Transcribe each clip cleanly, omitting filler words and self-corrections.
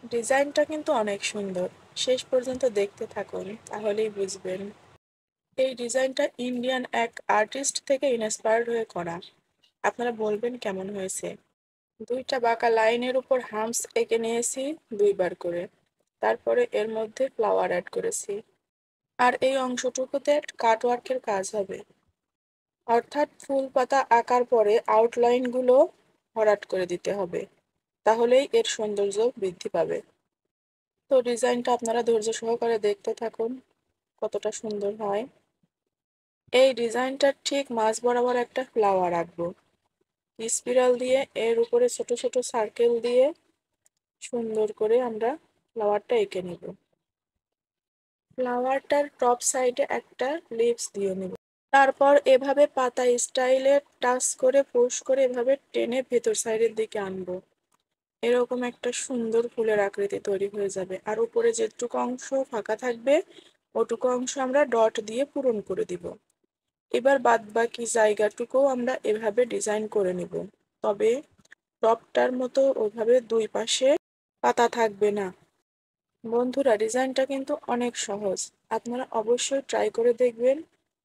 ডিজাইনটা কিন্তু অনেক সুন্দর। শেষ পর্যন্ত দেখতে থাকুন, তাহলেই বুঝবেন। এই ডিজাইনটা ইন্ডিয়ান এক আর্টিস্ট থেকে ইন্সপায়ার্ড হয়ে করা। আপনারা বলবেন কেমন হয়েছে। দুইটা বাঁকা লাইনের উপর হামস এঁকে নিয়েছি দুইবার করে। তারপরে এর মধ্যে ফ্লাওয়ার অ্যাড করেছি। আর এই অংশটুকুতে কাটওয়ার্কের কাজ হবে, অর্থাৎ ফুল পাতা আঁকার পরে আউটলাইনগুলো ভরাট করে দিতে হবে, তাহলেই এর সৌন্দর্য বৃদ্ধি পাবে। তো ডিজাইনটা আপনারা ধৈর্য সহকারে দেখতে থাকুন, কতটা সুন্দর হয়। এই ডিজাইনটার ঠিক মাঝ বরাবর একটা ফ্লাওয়ার আঁকবো। স্পিরাল দিয়ে এর উপরে ছোট ছোট সার্কেল দিয়ে সুন্দর করে আমরা ফ্লাওয়ারটা এঁকে নিব। ফ্লাওয়ারটার টপ সাইডে একটা লিভস দিয়ে নেব। তারপর এভাবে পাতা স্টাইলে টাচ করে পুশ করে এভাবে টেনে ভেতর সাইডের দিকে আনবো। এরকম একটা সুন্দর ফুলের আকৃতি তৈরি হয়ে যাবে। আর উপরে যেটুকু অংশ ফাঁকা থাকবে ওটুকু অংশ আমরা ডট দিয়ে পূরণ করে দিব। এবার বাদ বাকি জায়গাটুকুও আমরা এভাবে ডিজাইন করে নিব। তবে টপটার মতো ওইভাবে দুই পাশে পাতা থাকবে না। বন্ধুরা, ডিজাইনটা কিন্তু অনেক সহজ। আপনারা অবশ্যই ট্রাই করে দেখবেন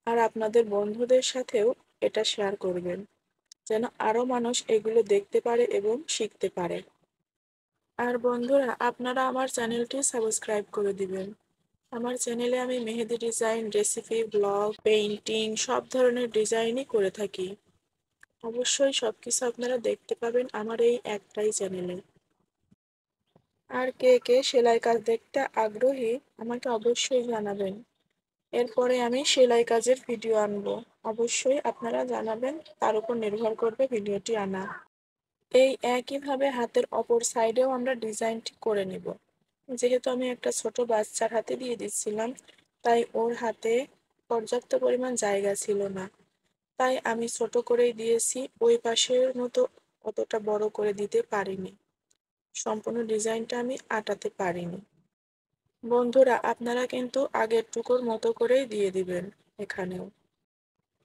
আর আপনাদের বন্ধুদের সাথেও এটা শেয়ার করবেন, যেন আরো মানুষ এগুলো দেখতে পারে এবং শিখতে পারে। আর বন্ধুরা, আপনারা আমার চ্যানেলটি সাবস্ক্রাইব করে দিবেন। আমার চ্যানেলে আমি মেহেদি ডিজাইন, রেসিপি, ব্লগ, পেইন্টিং সব ধরনের ডিজাইনই করে থাকি। অবশ্যই সবকিছু আপনারা দেখতে পাবেন আমার এই একটাই চ্যানেলে। আর কে কে সেলাই কাজ দেখতে আগ্রহী আমাকে অবশ্যই জানাবেন। এরপরে আমি সেলাই কাজের ভিডিও আনবো। অবশ্যই আপনারা জানাবেন, তার উপর নির্ভর করবে ভিডিওটি আনা। এই একইভাবে হাতের অপর সাইডেও আমরা ডিজাইনটি করে নিব। যেহেতু আমি একটা ছোট বাচ্চার হাতে দিয়ে দিচ্ছিলাম, তাই ওর হাতে পর্যাপ্ত পরিমাণ জায়গা ছিল না, তাই আমি ছোট করেই দিয়েছি। ওই পাশের মতো অতটা বড় করে দিতে পারিনি। সম্পূর্ণ ডিজাইনটা আমি আটাতে পারিনি। বন্ধুরা, আপনারা কিন্তু আগের টুকুর মতো করেই দিয়ে দিবেন এখানেও।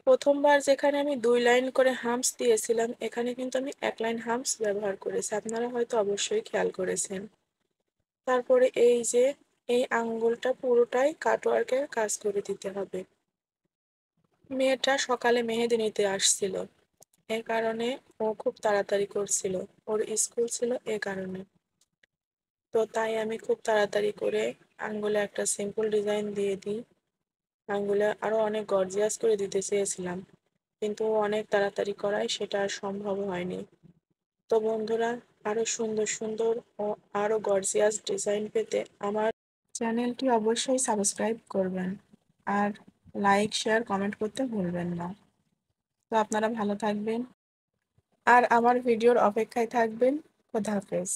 প্রথমবার যেখানে আমি 2 লাইন করে হামস দিয়েছিলাম, এখানে কিন্তু আমি 1 লাইন হামস ব্যবহার করেছি, আপনারা হয়তো অবশ্যই খেয়াল করেছেন। তারপরে এই যে এই আঙ্গুলটা পুরোটাই কাটওয়ার্কের কাজ করে দিতে হবে। মেয়েটা সকালে মেহেদি নিতে আসছিল, এ কারণে ও খুব তাড়াতাড়ি করছিল। ওর স্কুল ছিল এ কারণে। তো তাই আমি খুব তাড়াতাড়ি করে আঙ্গুলে একটা সিম্পল ডিজাইন দিয়ে দিই। আঙ্গুলে আরো অনেক গর্জিয়াস করে দিতে চেয়েছিলাম, কিন্তু ও অনেক তাড়াতাড়ি করায় সেটা আর সম্ভব হয়নি। তো বন্ধুরা, আরো সুন্দর সুন্দর ও আরো গর্জিয়াস ডিজাইন পেতে আমার চ্যানেলটি অবশ্যই সাবস্ক্রাইব করবেন আর লাইক, শেয়ার, কমেন্ট করতে ভুলবেন না। তো আপনারা ভালো থাকবেন আর আমার ভিডিওর অপেক্ষায় থাকবেন। খোদা হাফেজ।